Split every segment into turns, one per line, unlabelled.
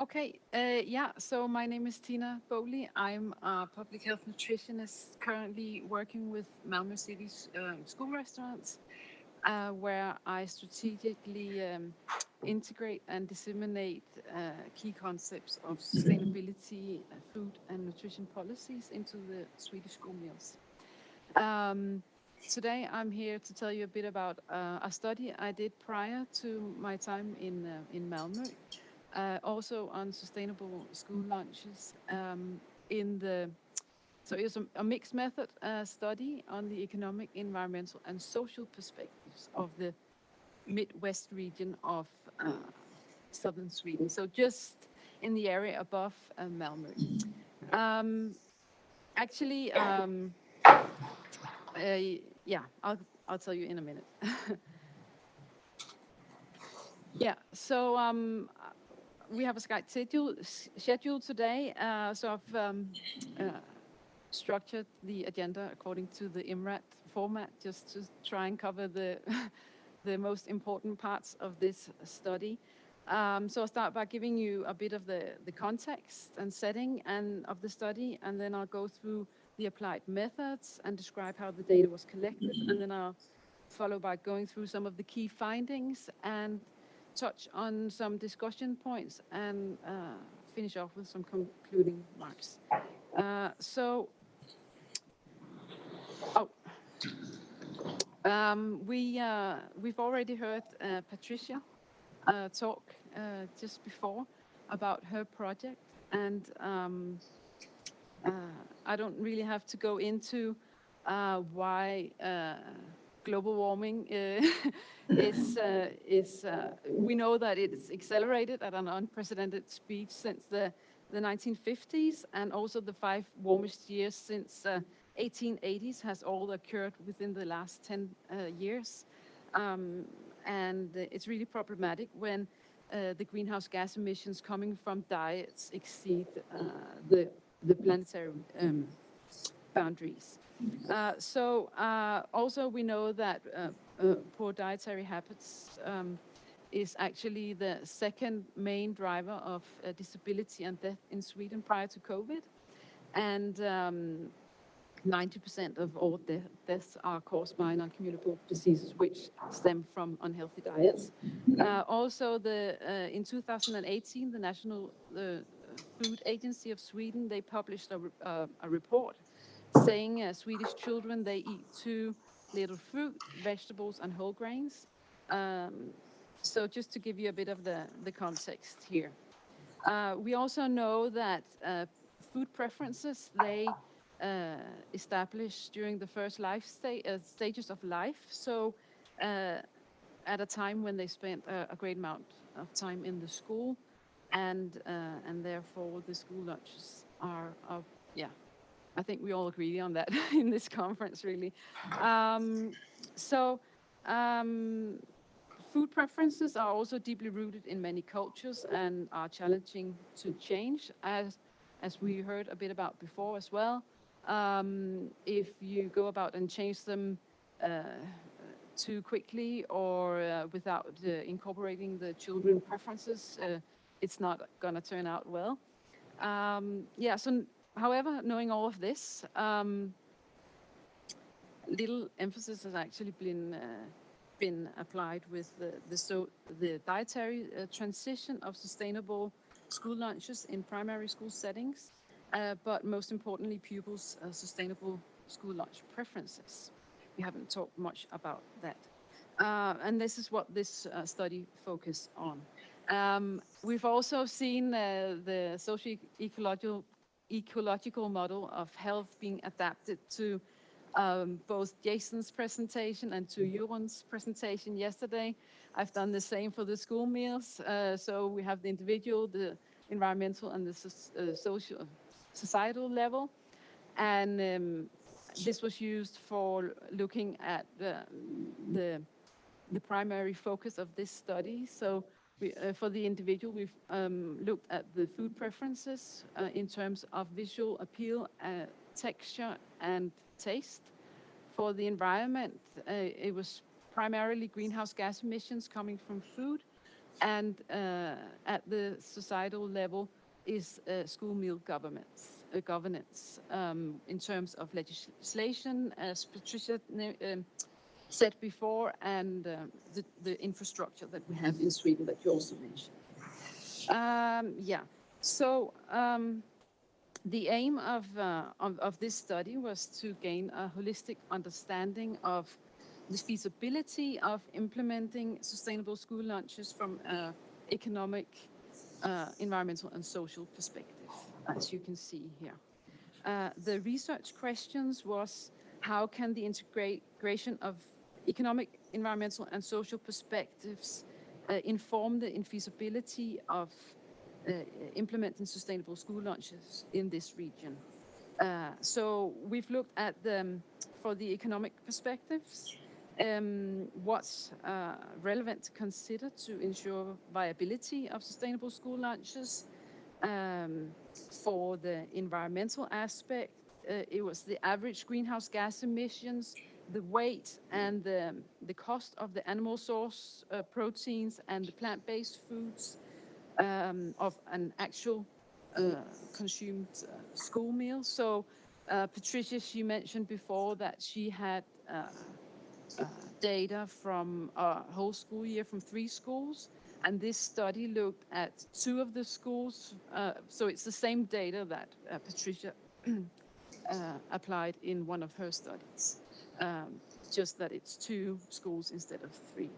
Okay, yeah, so my name is Tina Bowley. I'm a public health nutritionist currently working with Malmö City's school restaurants, where I strategically integrate and disseminate key concepts of sustainability, food and nutrition policies into the Swedish school meals. Um, Today, I'm here to tell you a bit about a study I did prior to my time in Malmö, also on sustainable school lunches. In the so it's a mixed method study on the economic, environmental, and social perspectives of the Midwest region of southern Sweden. So just in the area above Malmö. Um, actually, uh, yeah, I'll tell you in a minute. Yeah. So we have a schedule today. So I've uh, structured the agenda according to the IMRAT format, just to try and cover the the most important parts of this study. So I'll start by giving you a bit of the context and setting and of the study, and then I'll go through the applied methods and describe how the data was collected, and then I'll follow by going through some of the key findings and touch on some discussion points and finish off with some concluding remarks. So, oh, we've already heard Patricia talk just before about her project, and uh, I don't really have to go into why global warming we know that it's accelerated at an unprecedented speed since the 1950s, and also the 5 warmest years since 1880s has all occurred within the last 10 years. Um, and it's really problematic when the greenhouse gas emissions coming from diets exceed the, the planetary boundaries. Also we know that poor dietary habits is actually the second main driver of disability and death in Sweden prior to COVID. And 90% of all deaths are caused by non-communicable diseases, which stem from unhealthy diets. Also, in 2018, the National Food Agency of Sweden, they published a report saying Swedish children, they eat too little fruit, vegetables, and whole grains. Um, so just to give you a bit of the context here. We also know that food preferences, they established during the first stages of life. So at a time when they spent a great amount of time in the school, and therefore the school lunches are of, yeah, I think we all agree on that in this conference, really. Um, so, um, Food preferences are also deeply rooted in many cultures and are challenging to change, as we heard a bit about before as well. If you go about and change them uh, too quickly or without incorporating the children preferences, it's not going to turn out well. Yeah, so however, knowing all of this, little emphasis has actually been applied with the dietary transition of sustainable school lunches in primary school settings, but most importantly, pupils' sustainable school lunch preferences. We haven't talked much about that. And this is what this study focused on. We've also seen the ecological model of health being adapted to both Jason's presentation and to Johan's presentation yesterday. I've done the same for the school meals. So we have the individual, the environmental, and the social, societal level. And this was used for looking at the the primary focus of this study. So for the individual, we've looked at the food preferences in terms of visual appeal, texture, and taste. For the environment, it was primarily greenhouse gas emissions coming from food, and at the societal level is school meal governance in terms of legislation, as Patricia said before, and the infrastructure that we have in Sweden that you also mentioned. Yeah, so the aim of this study was to gain a holistic understanding of the feasibility of implementing sustainable school lunches from economic, environmental, and social perspective, as you can see here. The research questions was how can the integration of economic, environmental, and social perspectives inform the infeasibility of implementing sustainable school lunches in this region. So we've looked at for the economic perspectives, what's relevant to consider to ensure viability of sustainable school lunches. For the environmental aspect, it was the average greenhouse gas emissions, the weight and the cost of the animal source proteins and the plant-based foods of an actual consumed school meal. So Patricia, she mentioned before that she had data from a whole school year from 3 schools. And this study looked at 2 of the schools. So it's the same data that Patricia applied in one of her studies, just that it's 2 schools instead of 3.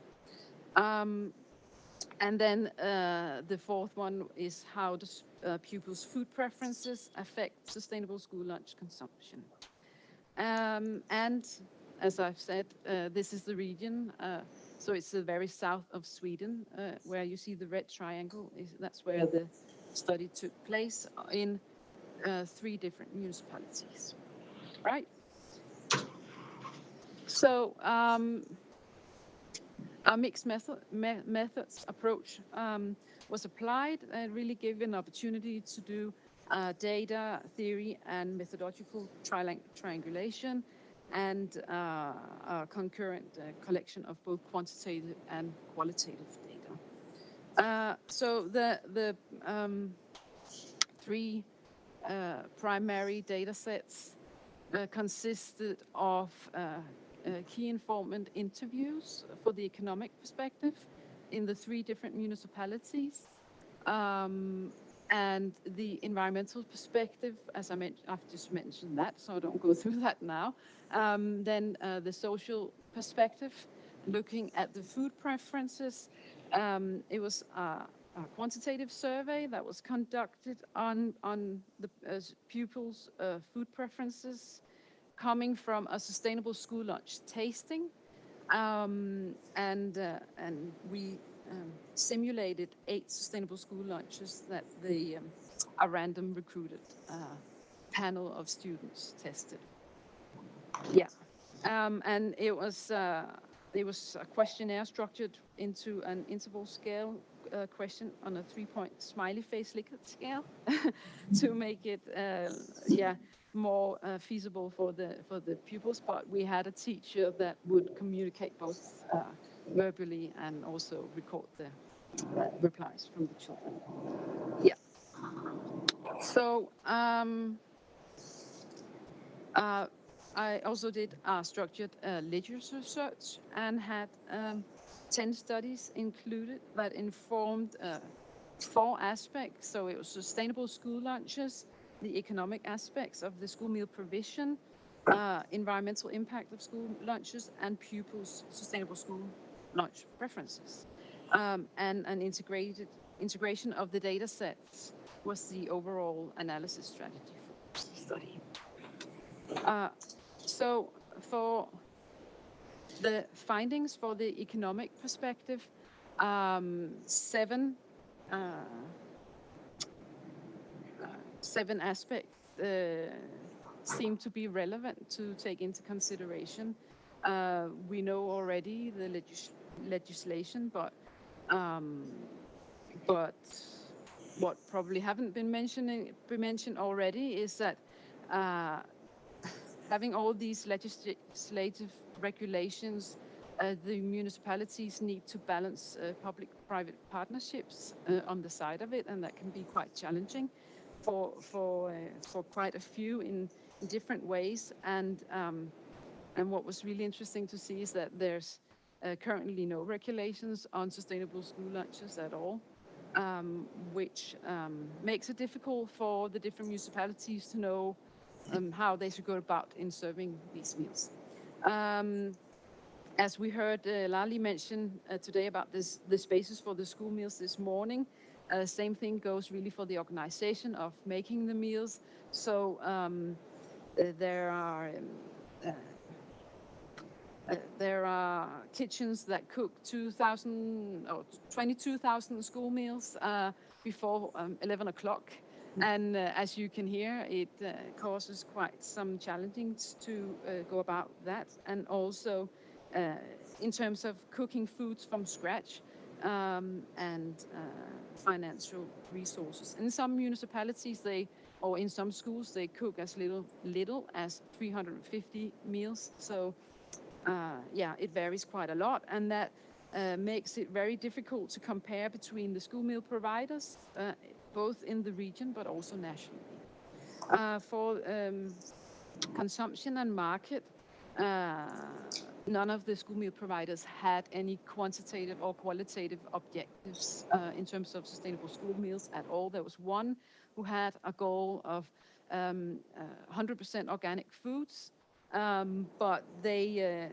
And then the 4th one is how does pupils' food preferences affect sustainable school lunch consumption. And as I've said, this is the region. So it's the very south of Sweden, where you see the red triangle. That's where the study took place in 3 different municipalities, right? So a mixed methods approach was applied and really gave an opportunity to do data, theory, and methodological triangulation, and a concurrent collection of both quantitative and qualitative data. So the 3 primary data sets consisted of key informant interviews for the economic perspective in the 3 different municipalities. And the environmental perspective, as I've just mentioned that, so I don't go through that now. Then the social perspective, looking at the food preferences. It was a quantitative survey that was conducted on the pupils' food preferences coming from a sustainable school lunch tasting. And we simulated 8 sustainable school lunches that a random recruited panel of students tested. Yeah, and it was a questionnaire structured into an interval scale question on a 3-point smiley face Likert scale to make it more feasible for the pupils. But we had a teacher that would communicate both verbally and also record the replies from the children. Yeah. So I also did structured literature research and had 10 studies included that informed 4 aspects. So it was sustainable school lunches, the economic aspects of the school meal provision, environmental impact of school lunches, and pupils' sustainable school lunch preferences. And an integration of the data sets was the overall analysis strategy for the study. So for the findings for the economic perspective, 7 aspects seem to be relevant to take into consideration. We know already the legislation, but what probably haven't been mentioned already is that having all these legislative regulations The municipalities need to balance public-private partnerships on the side of it, and that can be quite challenging for quite a few in different ways. And what was really interesting to see is that there's currently no regulations on sustainable school lunches at all, which makes it difficult for the different municipalities to know how they should go about in serving these meals. As we heard Lali mention today about the spaces for the school meals this morning, same thing goes really for the organization of making the meals. So there are there are kitchens that cook 2,000 or 22,000 school meals before 11 o'clock. And as you can hear, it causes quite some challenges to go about that. And also in terms of cooking foods from scratch and financial resources. In some municipalities, or in some schools, they cook as little as 350 meals. So yeah, it varies quite a lot, and that makes it very difficult to compare between the school meal providers, both in the region but also nationally. For consumption and market, none of the school meal providers had any quantitative or qualitative objectives in terms of sustainable school meals at all. There was one who had a goal of 100% organic foods, but they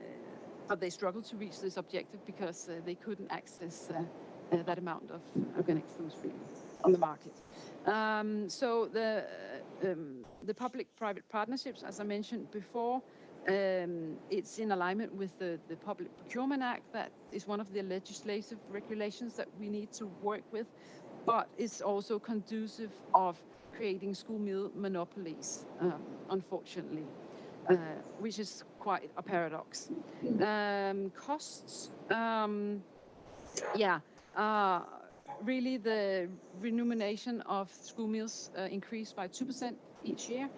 struggled to reach this objective because they couldn't access that amount of organic foods really on the market. So the public-private partnerships, as I mentioned before, it's in alignment with the Public Procurement Act. That is one of the legislative regulations that we need to work with, but it's also conducive of creating school meal monopolies, unfortunately. Which is quite a paradox. Costs, really the remuneration of school meals increased by 2% each year,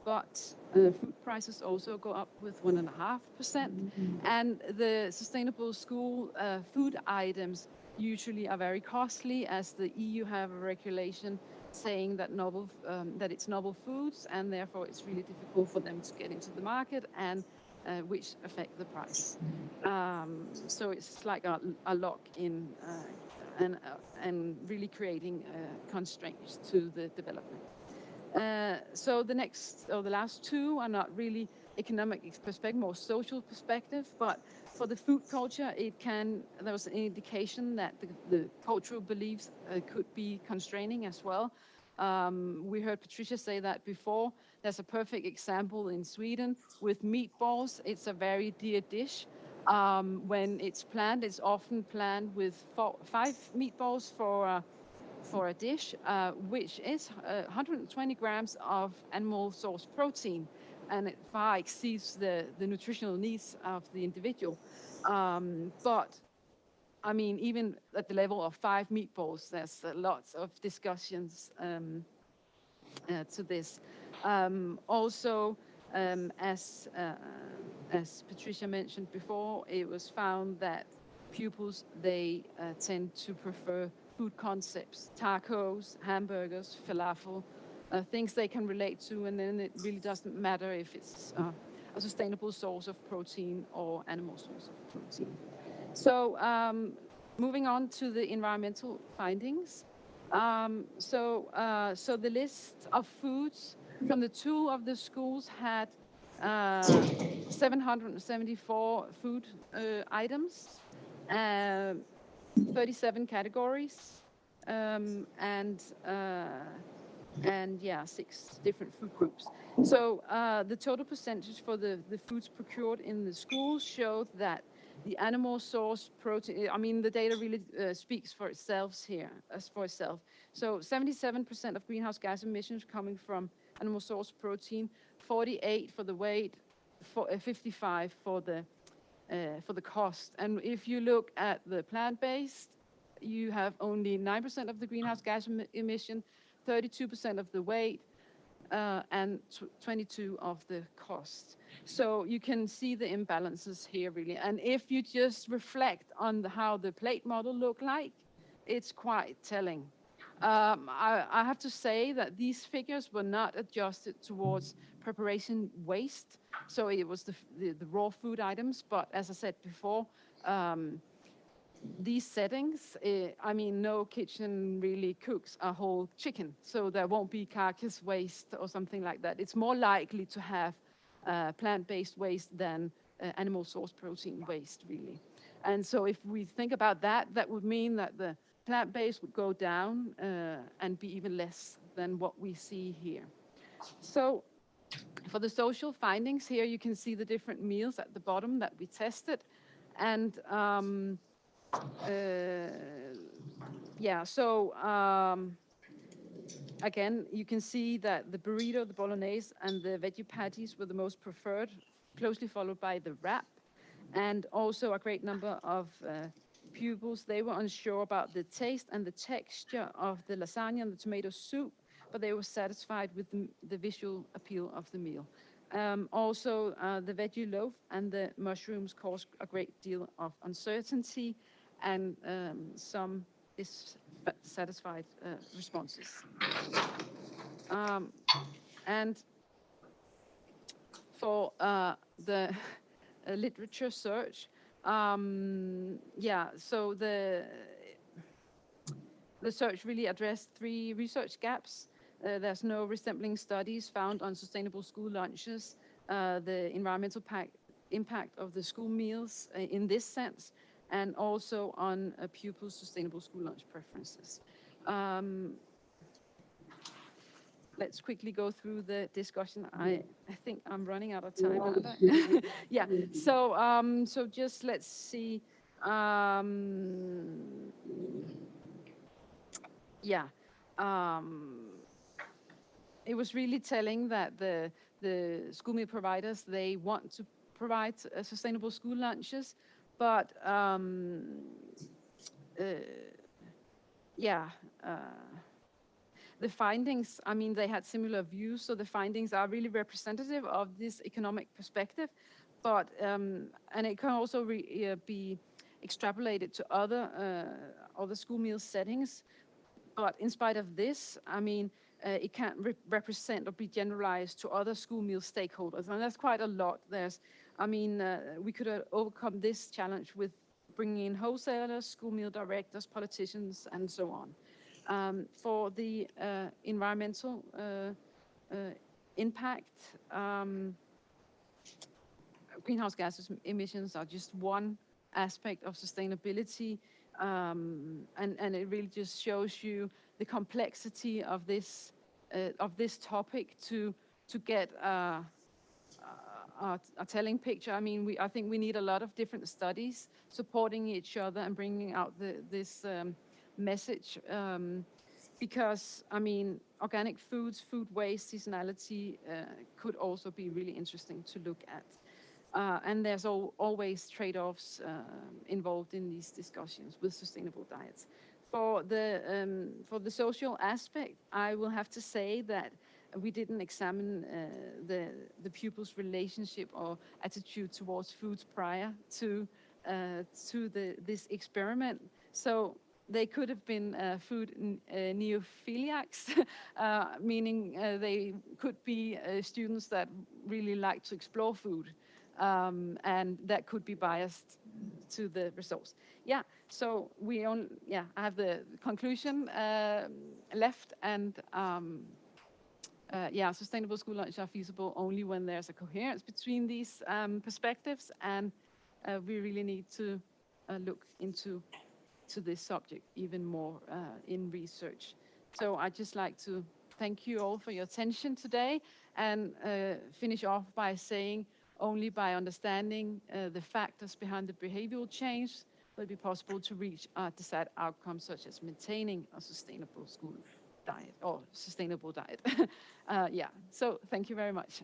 but food prices also go up with 1.5%. And the sustainable school food items usually are very costly, as the EU have a regulation saying that that it's novel foods, and therefore it's really difficult for them to get into the market, and which affect the price. So it's like a lock in and really creating constraints to the development. So the last two are not really economic perspective, more social perspective, but for the food culture, there was an indication that the cultural beliefs could be constraining as well. We heard Patricia say that before. There's a perfect example in Sweden with meatballs. It's a very dear dish. When it's planned, it's often planned with 5 meatballs for a dish, which is 120 grams of animal source protein, and it far exceeds the nutritional needs of the individual. But I mean, even at the level of 5 meatballs, there's lots of discussions to this. Also, as Patricia mentioned before, it was found that pupils, they tend to prefer food concepts, tacos, hamburgers, falafel, things they can relate to, and then it really doesn't matter if it's a sustainable source of protein or animal source of protein. So moving on to the environmental findings. So the list of foods from the 2 of the schools had 774 food items, 37 categories, and 6 different food groups. So the total percentage for the foods procured in the schools showed that the animal source protein, I mean, the data really speaks for itself here, So 77% of greenhouse gas emissions coming from animal source protein, 48 for the weight, 55 for the cost. And if you look at the plant-based, you have only 9% of the greenhouse gas emission, 32% of the weight, and 22 of the cost. So you can see the imbalances here really. And if you just reflect on how the plate model looked like, it's quite telling. I have to say that these figures were not adjusted towards preparation waste. So it was the raw food items. But as I said before, these settings, I mean, no kitchen really cooks a whole chicken, so there won't be carcass waste or something like that. It's more likely to have plant-based waste than animal source protein waste, really. And so if we think about that, that would mean that the plant-based would go down and be even less than what we see here. So for the social findings here, you can see the different meals at the bottom that we tested. And yeah, so again, you can see that the burrito, the bolognese, and the veggie patties were the most preferred, closely followed by the wrap. And also a great number of pupils, they were unsure about the taste and the texture of the lasagna and the tomato soup, but they were satisfied with the visual appeal of the meal. Also, the veggie loaf and the mushrooms caused a great deal of uncertainty and some dissatisfied responses. And for the literature search, yeah, so the search really addressed 3 research gaps. There's no resembling studies found on sustainable school lunches, the environmental impact of the school meals in this sense, and also on pupils' sustainable school lunch preferences. Let's quickly go through the discussion. I think I'm running out of time, aren't I? Yeah, so, so just let's see. Yeah. It was really telling that the school meal providers, they want to provide sustainable school lunches, but yeah, the findings, I mean, they had similar views, so the findings are really representative of this economic perspective, but, and it can also be extrapolated to other school meal settings. But in spite of this, I mean, it can't represent or be generalized to other school meal stakeholders. And that's quite a lot. I mean, we could overcome this challenge with bringing in wholesalers, school meal directors, politicians, and so on. For the environmental impact, greenhouse gas emissions are just one aspect of sustainability. And it really just shows you the complexity of this topic to get a telling picture. I mean, I think we need a lot of different studies supporting each other and bringing out this message. Because, I mean, organic foods, food waste, seasonality could also be really interesting to look at. And there's always trade-offs involved in these discussions with sustainable diets. For the social aspect, I will have to say that we didn't examine the pupils' relationship or attitude towards foods prior to this experiment. So they could have been food neophiliacs, meaning they could be students that really like to explore food. And that could be biased to the results. Yeah, so I have the conclusion left, and yeah, sustainable school lunch are feasible only when there's a coherence between these perspectives, and we really need to look into this subject even more in research. So I'd just like to thank you all for your attention today, and finish off by saying only by understanding the factors behind the behavioral change will it be possible to reach desired outcomes such as maintaining a sustainable school diet or sustainable diet. Yeah, so thank you very much.